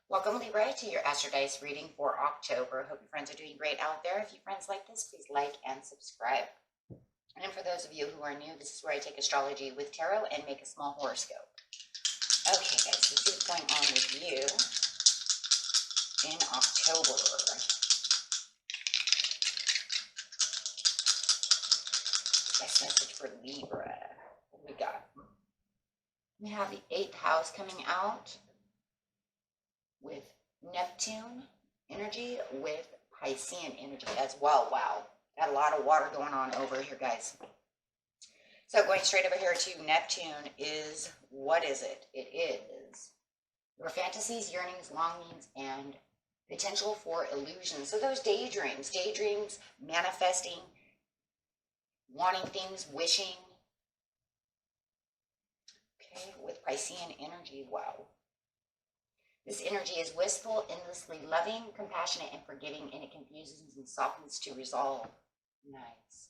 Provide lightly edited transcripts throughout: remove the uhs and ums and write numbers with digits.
Welcome, Libra, to your Astrodice reading for October. Hope your friends are doing great out there. If you friends like this, please like and subscribe. And for those of you who are new, this is where I take astrology with tarot and make a small horoscope. Okay, guys, let's see what's going on with you in October. Next message for Libra. What do we got? We have the 8th house coming out with Neptune energy, with Piscean energy as well. Wow, got a lot of water going on over here, guys. So going straight over here to Neptune is, what is it? It is your fantasies, yearnings, longings, and potential for illusions. So those daydreams, manifesting, wanting things, wishing. Okay, with Piscean energy, wow. This energy is wistful, endlessly loving, compassionate, and forgiving, and it confuses and softens to resolve. Nice.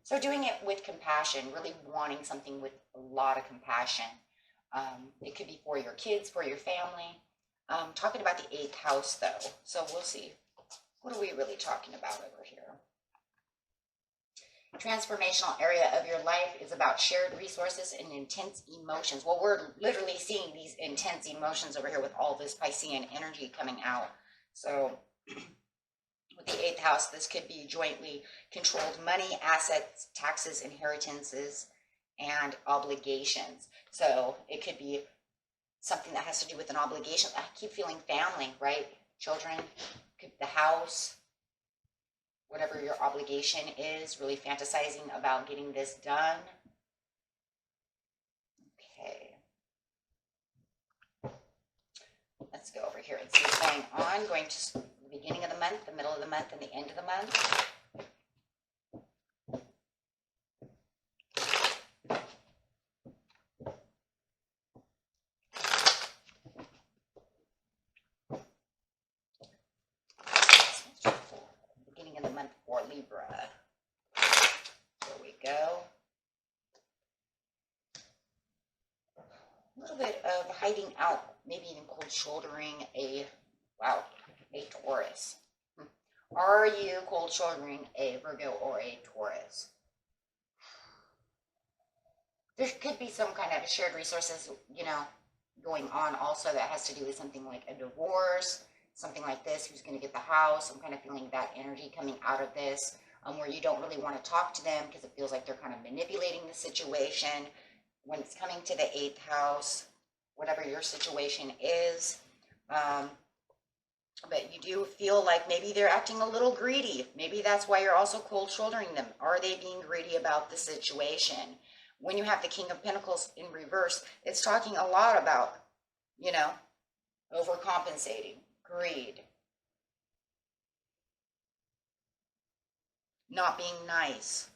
So doing it with compassion, really wanting something with a lot of compassion. It could be for your kids, for your family. Talking about the 8th house, though. So we'll see. What are we really talking about over here? Transformational area of your life is about shared resources and intense emotions. Well, we're literally seeing these intense emotions over here with all this Piscean energy coming out. So with the 8th house, this could be jointly controlled money, assets, taxes, inheritances, and obligations. So it could be something that has to do with an obligation. I keep feeling family, right? Children, the house, whatever your obligation is, really fantasizing about getting this done. Okay. Let's go over here and see what's going on. Going to the beginning of the month, the middle of the month, and the end of the month. Beginning of the month for Libra. There we go. A little bit of hiding out, maybe even cold shouldering a Taurus. Are you cold shouldering a Virgo or a Taurus? There could be some kind of shared resources, going on also that has to do with something like a divorce, something like this, who's going to get the house. I'm kind of feeling that energy coming out of this, where you don't really want to talk to them because it feels like they're kind of manipulating the situation. When it's coming to the 8th house, whatever your situation is, but you do feel like maybe they're acting a little greedy. Maybe that's why you're also cold shouldering them. Are they being greedy about the situation? When you have the King of Pentacles in reverse, it's talking a lot about, overcompensating, greed, not being nice.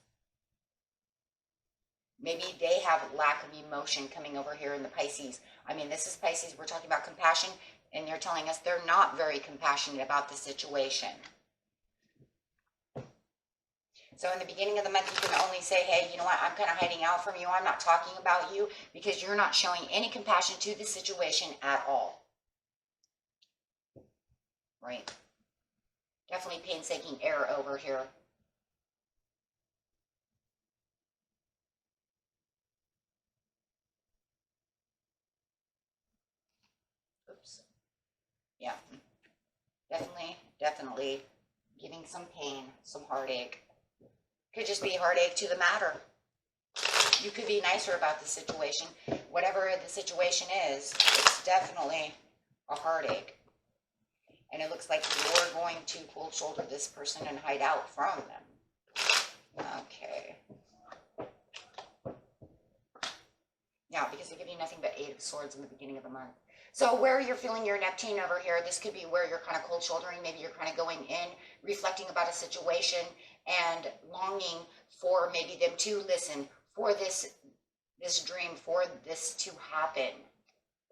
Maybe they have lack of emotion coming over here in the Pisces. I mean, this is Pisces. We're talking about compassion, and they're telling us they're not very compassionate about the situation. So in the beginning of the month, you can only say, hey, you know what? I'm kind of hiding out from you. I'm not talking about you because you're not showing any compassion to the situation at all. Right? Definitely painstaking error over here. Oops. Yeah. Definitely giving some pain, some heartache. Could just be heartache to the matter. You could be nicer about the situation. Whatever the situation is, it's definitely a heartache. And it looks like you're going to cold shoulder this person and hide out from them. Okay. Yeah, because they give you nothing but 8 of Swords in the beginning of the month. So where you're feeling your Neptune over here, this could be where you're kind of cold shouldering. Maybe you're kind of going in, reflecting about a situation and longing for maybe them to listen, for this dream, for this to happen,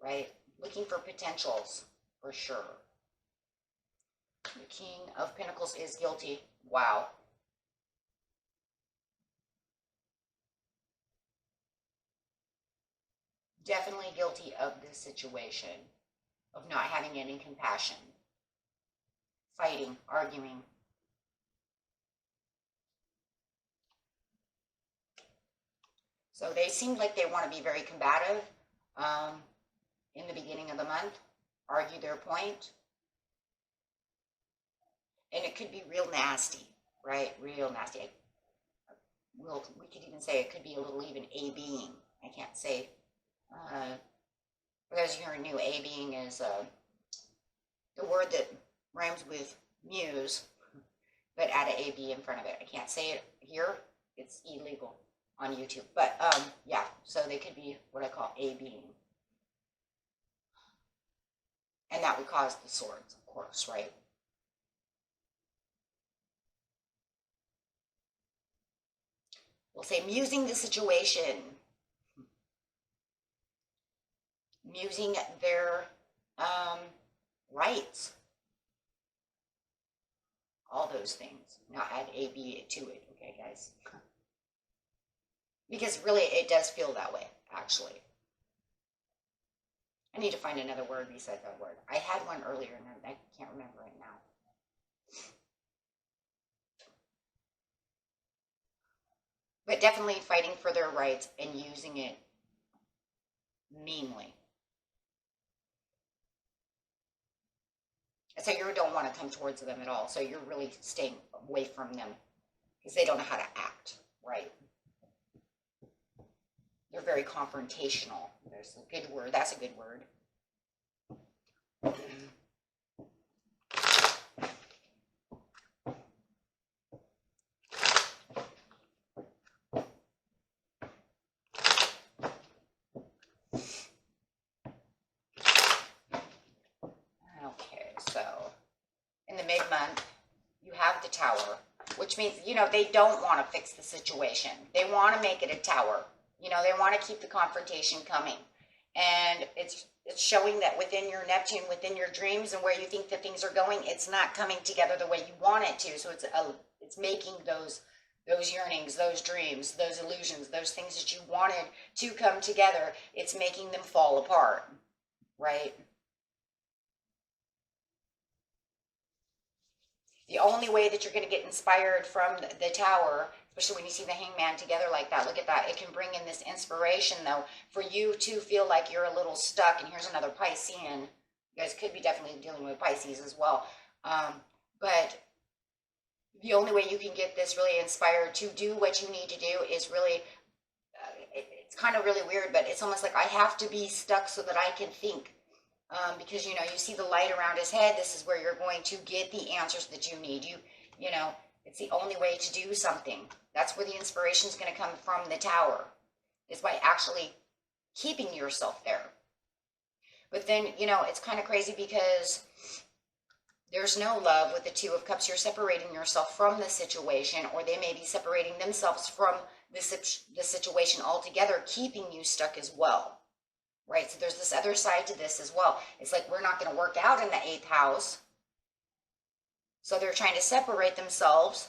right? Looking for potentials, for sure. The King of Pentacles is guilty. Wow. Definitely guilty of this situation. of not having any compassion, fighting, arguing. So they seem like they want to be very combative in the beginning of the month, argue their point. And it could be real nasty, right? Real nasty. We could even say it could be a little even A-being. I can't say. For those of you who are new, A-being is the word that rhymes with muse, but add an A-B in front of it. I can't say it here. It's illegal on YouTube. But yeah, so they could be what I call A-being. And that would cause the swords, of course, right? We'll say musing the situation. Musing their rights. All those things. Now add A-B to it, okay, guys? Because really, it does feel that way, actually. I need to find another word besides that word. I had one earlier, and I can't remember it now. But definitely fighting for their rights and using it meanly. So you don't want to come towards them at all. So you're really staying away from them because they don't know how to act, right? They're very confrontational. There's a good word. That's a good word. Okay, so in the mid-month, you have the Tower, which means, you know, they don't want to fix the situation. They want to make it a tower. You know, they want to keep the confrontation coming. And it's showing that within your Neptune, within your dreams and where you think that things are going, it's not coming together the way you want it to. So it's making those yearnings, those dreams, those illusions, those things that you wanted to come together, it's making them fall apart, right? The only way that you're going to get inspired from the Tower, especially when you see the Hangman together like that, look at that. It can bring in this inspiration, though, for you to feel like you're a little stuck. And here's another Piscean. You guys could be definitely dealing with Pisces as well. But the only way you can get this really inspired to do what you need to do is really, it's kind of really weird, but it's almost like I have to be stuck so that I can think. Because, you know, you see the light around his head. This is where you're going to get the answers that you need. You know, it's the only way to do something. That's where the inspiration is going to come from, the Tower, is by actually keeping yourself there. But then, you know, it's kind of crazy because there's no love with the Two of Cups. You're separating yourself from the situation, or they may be separating themselves from the situation altogether, keeping you stuck as well. Right, so there's this other side to this as well. It's like we're not going to work out in the 8th house. So they're trying to separate themselves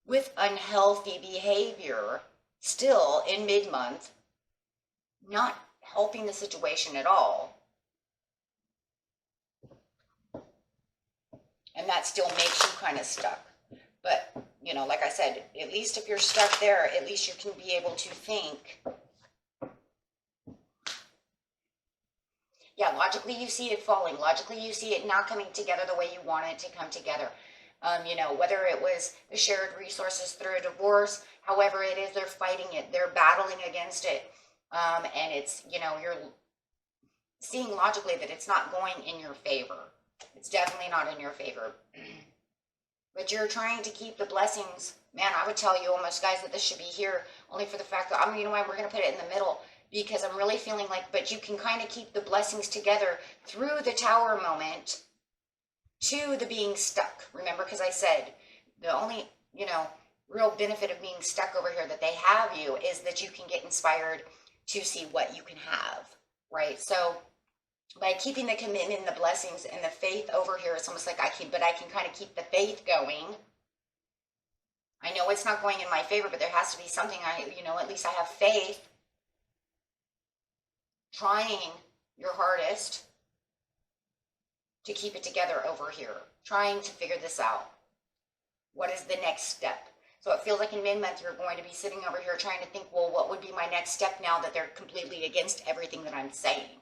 with unhealthy behavior still in mid-month, not helping the situation at all. And that still makes you kind of stuck. But, you know, like I said, at least if you're stuck there, at least you can be able to think. Yeah, logically you see it falling. Logically you see it not coming together the way you want it to come together. You know, whether it was the shared resources through a divorce, however it is, they're fighting it. They're battling against it. And it's, you know, you're seeing logically that it's not going in your favor. It's definitely not in your favor. But you're trying to keep the blessings. Man, I would tell you almost, guys, that this should be here only for the fact that, you know what, we're going to put it in the middle. Because I'm really feeling like, but you can kind of keep the blessings together through the Tower moment to the being stuck. Remember, because I said the only, you know, real benefit of being stuck over here that they have you is that you can get inspired to see what you can have, right? So by keeping the commitment and the blessings and the faith over here, it's almost like I can kind of keep the faith going. I know it's not going in my favor, but there has to be something, you know, at least I have faith. Trying your hardest to keep it together over here, trying to figure this out. What is the next step? So it feels like in mid-month you're going to be sitting over here trying to think, well, what would be my next step now that they're completely against everything that I'm saying?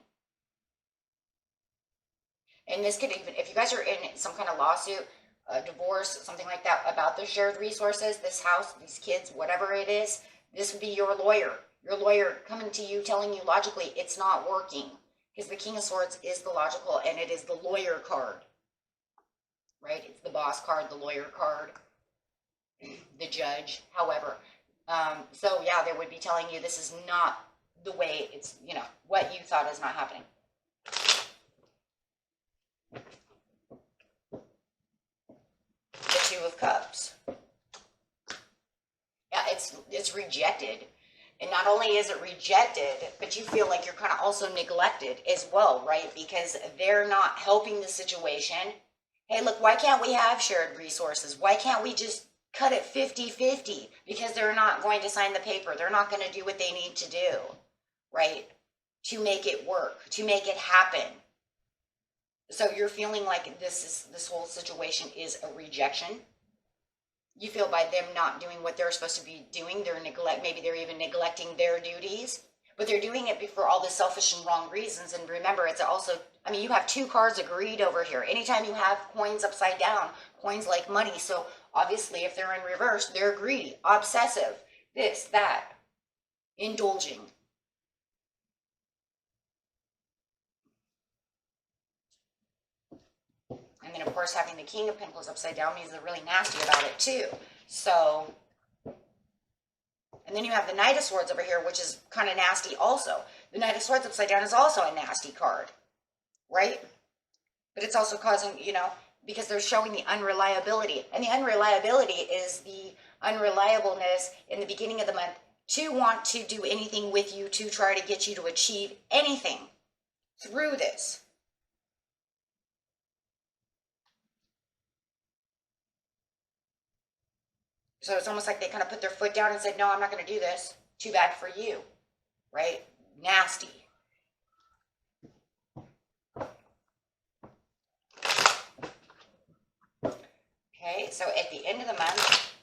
And this could even, if you guys are in some kind of lawsuit, a divorce, something like that, about the shared resources, this house, these kids, whatever it is, this would be your lawyer. Your lawyer coming to you, telling you logically it's not working. Because the King of Swords is the logical, and it is the lawyer card. Right? It's the boss card, the lawyer card, the judge, however. So yeah, they would be telling you this is not the way it's, you know, what you thought is not happening. The Two of Cups. Yeah, it's rejected. And not only is it rejected, but you feel like you're kind of also neglected as well, right? Because they're not helping the situation. Hey, look, why can't we have shared resources? Why can't we just cut it 50-50? Because they're not going to sign the paper. They're not going to do what they need to do, right? To make it work, to make it happen. So you're feeling like this whole situation is a rejection. You feel by them not doing what they're supposed to be doing, maybe they're even neglecting their duties, but they're doing it for all the selfish and wrong reasons. And remember, it's also, I mean, you have two cards of greed over here. Anytime you have coins upside down, coins like money. So obviously if they're in reverse, they're greedy, obsessive, this, that, indulging. And then, of course, having the King of Pentacles upside down means they're really nasty about it, too. So, and then you have the Knight of Swords over here, which is kind of nasty also. The Knight of Swords upside down is also a nasty card, right? But it's also causing, you know, because they're showing the unreliability. And the unreliability is the unreliableness in the beginning of the month to want to do anything with you to try to get you to achieve anything through this. So it's almost like they kind of put their foot down and said, no, I'm not going to do this. Too bad for you, right? Nasty. Okay, so at the end of the month,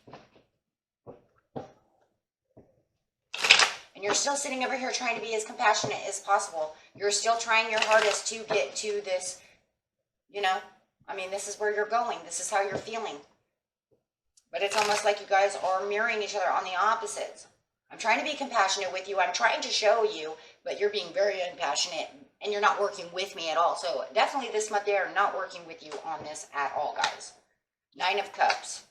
and you're still sitting over here trying to be as compassionate as possible. You're still trying your hardest to get to this, you know, I mean, this is where you're going. This is how you're feeling. But it's almost like you guys are mirroring each other on the opposites. I'm trying to be compassionate with you. I'm trying to show you, but you're being very impassionate and you're not working with me at all. So definitely this month they are not working with you on this at all, guys. Nine of Cups.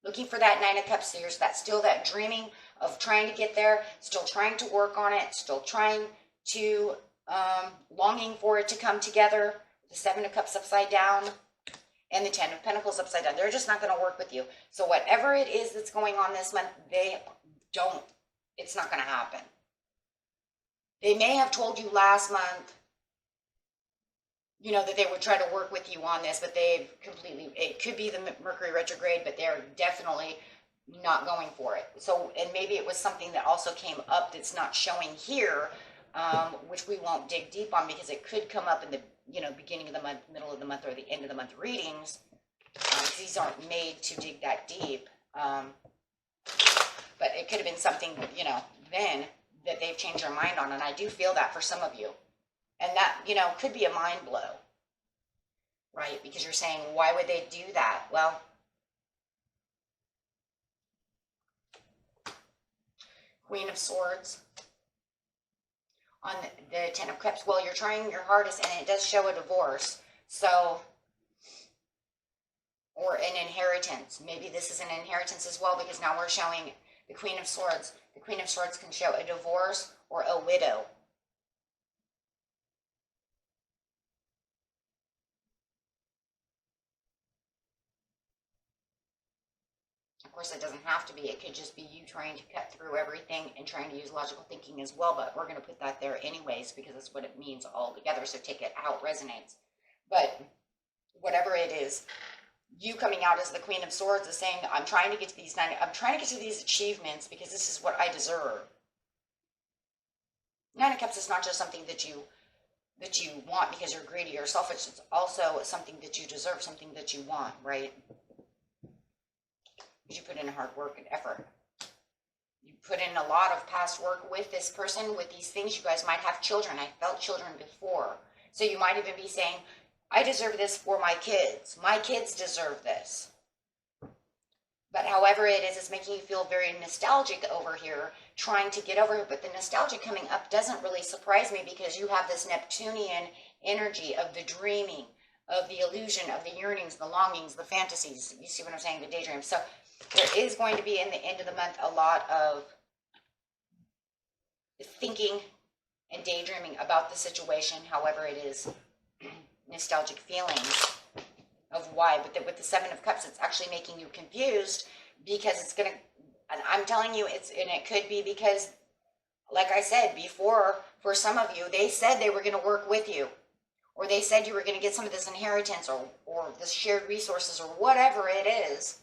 Looking for that Nine of Cups. There's still that dreaming of trying to get there, still trying to work on it, still trying to, longing for it to come together. The Seven of Cups upside down. And the Ten of Pentacles upside down. They're just not going to work with you. So whatever it is that's going on this month, it's not going to happen. They may have told you last month, you know, that they would try to work with you on this, but they've completely, it could be the Mercury retrograde, but they're definitely not going for it. So, and maybe it was something that also came up that's not showing here, which we won't dig deep on because it could come up in the, you know, beginning of the month, middle of the month, or the end of the month readings. These aren't made to dig that deep. But it could have been something, you know, then that they've changed their mind on. And I do feel that for some of you. And that, you know, could be a mind blow. Right? Because you're saying, why would they do that? Well, Queen of Swords. On the Ten of Cups, well, you're trying your hardest, and it does show a divorce. So, or an inheritance. Maybe this is an inheritance as well, because now we're showing the Queen of Swords. The Queen of Swords can show a divorce or a widow. Of course, it doesn't have to be. It could just be you trying to cut through everything and trying to use logical thinking as well. But we're going to put that there anyways because that's what it means all together. So take it how it resonates. But whatever it is, you coming out as the Queen of Swords is saying, I'm trying to get to these I'm trying to get to these achievements because this is what I deserve. Nine of Cups is not just something that you that you want because you're greedy or selfish. It's also something that you deserve, something that you want, right? Because you put in hard work and effort. You put in a lot of past work with this person, with these things. You guys might have children. I felt children before. So you might even be saying, I deserve this for my kids. My kids deserve this. But however it is, it's making you feel very nostalgic over here, trying to get over it. But the nostalgia coming up doesn't really surprise me because you have this Neptunian energy of the dreaming, of the illusion, of the yearnings, the longings, the fantasies. You see what I'm saying? The daydreams. So there is going to be, in the end of the month, a lot of thinking and daydreaming about the situation, however it is, nostalgic feelings of why. But with the Seven of Cups, it's actually making you confused because it's going to, and I'm telling you, and it could be because, like I said before, for some of you, they said they were going to work with you, or they said you were going to get some of this inheritance or this shared resources or whatever it is.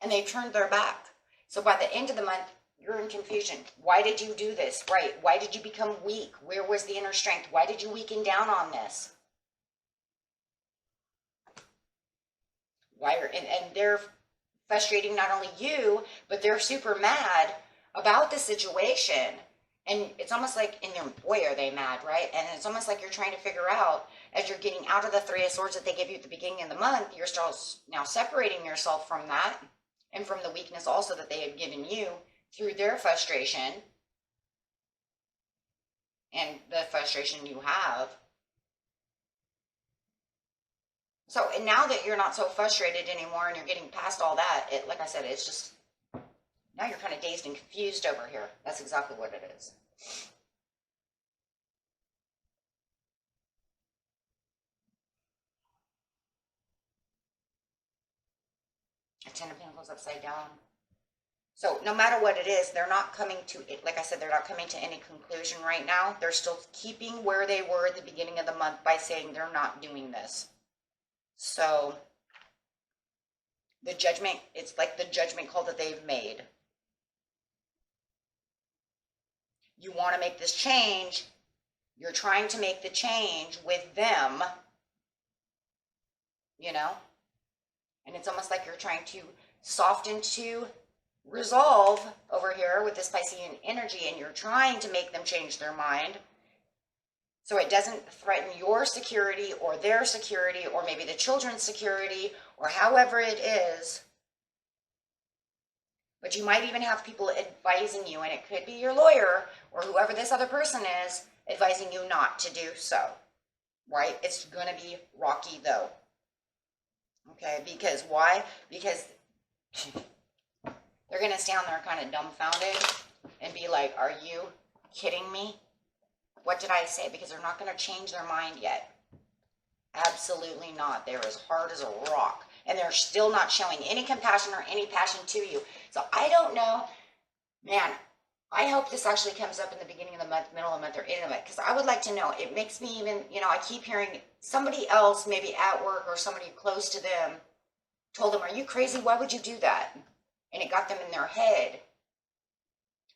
And they turned their back. So by the end of the month, you're in confusion. Why did you do this? Right. Why did you become weak? Where was the inner strength? Why did you weaken down on this? And they're frustrating not only you, but they're super mad about the situation. And it's almost like, boy, are they mad, right? And it's almost like you're trying to figure out, as you're getting out of the Three of Swords that they give you at the beginning of the month, you're still now separating yourself from that and from the weakness also that they have given you through their frustration and the frustration you have. So, and now that you're not so frustrated anymore and you're getting past all that, like I said, it's just, now you're kind of dazed and confused over here. That's exactly what it is. A Ten of Pentacles upside down. So no matter what it is, they're not coming to it. Like I said, they're not coming to any conclusion right now. They're still keeping where they were at the beginning of the month by saying they're not doing this. So the judgment, it's like the judgment call that they've made. You want to make this change. You're trying to make the change with them, you know? And it's almost like you're trying to soften to resolve over here with this Piscean energy, and you're trying to make them change their mind so it doesn't threaten your security or their security or maybe the children's security or however it is. But you might even have people advising you, and it could be your lawyer or whoever this other person is advising you not to do so, right? It's going to be rocky though. Okay, because why? Because they're going to stand there kind of dumbfounded and be like, are you kidding me? What did I say? Because they're not going to change their mind yet. Absolutely not. They're as hard as a rock. And they're still not showing any compassion or any passion to you. So I don't know. Man, I hope this actually comes up in the beginning of the month, middle of the month, or end of the month. Because I would like to know. It makes me even, I keep hearing somebody else, maybe at work or somebody close to them, told them, are you crazy? Why would you do that? And it got them in their head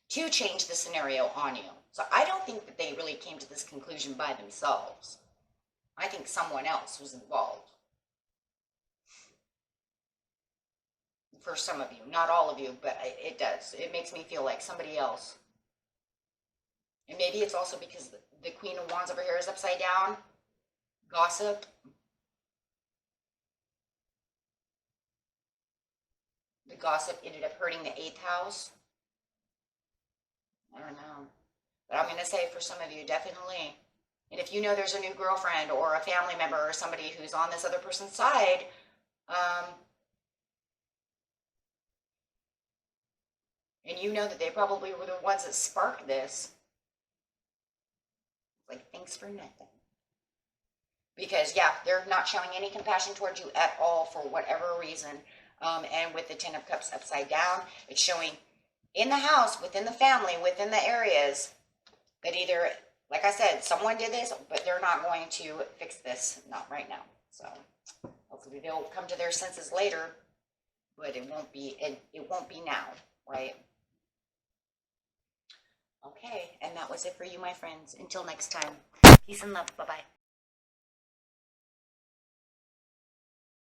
to change the scenario on you. So I don't think that they really came to this conclusion by themselves. I think someone else was involved. For some of you, not all of you, but it does. It makes me feel like somebody else. And maybe it's also because the Queen of Wands over here is upside down. Gossip. The gossip ended up hurting the 8th house. I don't know. But I'm going to say for some of you, definitely. And if you know there's a new girlfriend or a family member or somebody who's on this other person's side, and you know that they probably were the ones that sparked this, like, thanks for nothing. Because, yeah, they're not showing any compassion towards you at all for whatever reason. And with the Ten of Cups upside down, it's showing in the house, within the family, within the areas, that either, like I said, someone did this, but they're not going to fix this, not right now. So hopefully they'll come to their senses later, but it won't be now, right? Okay. Okay, and that was it for you, my friends. Until next time, peace and love. Bye-bye.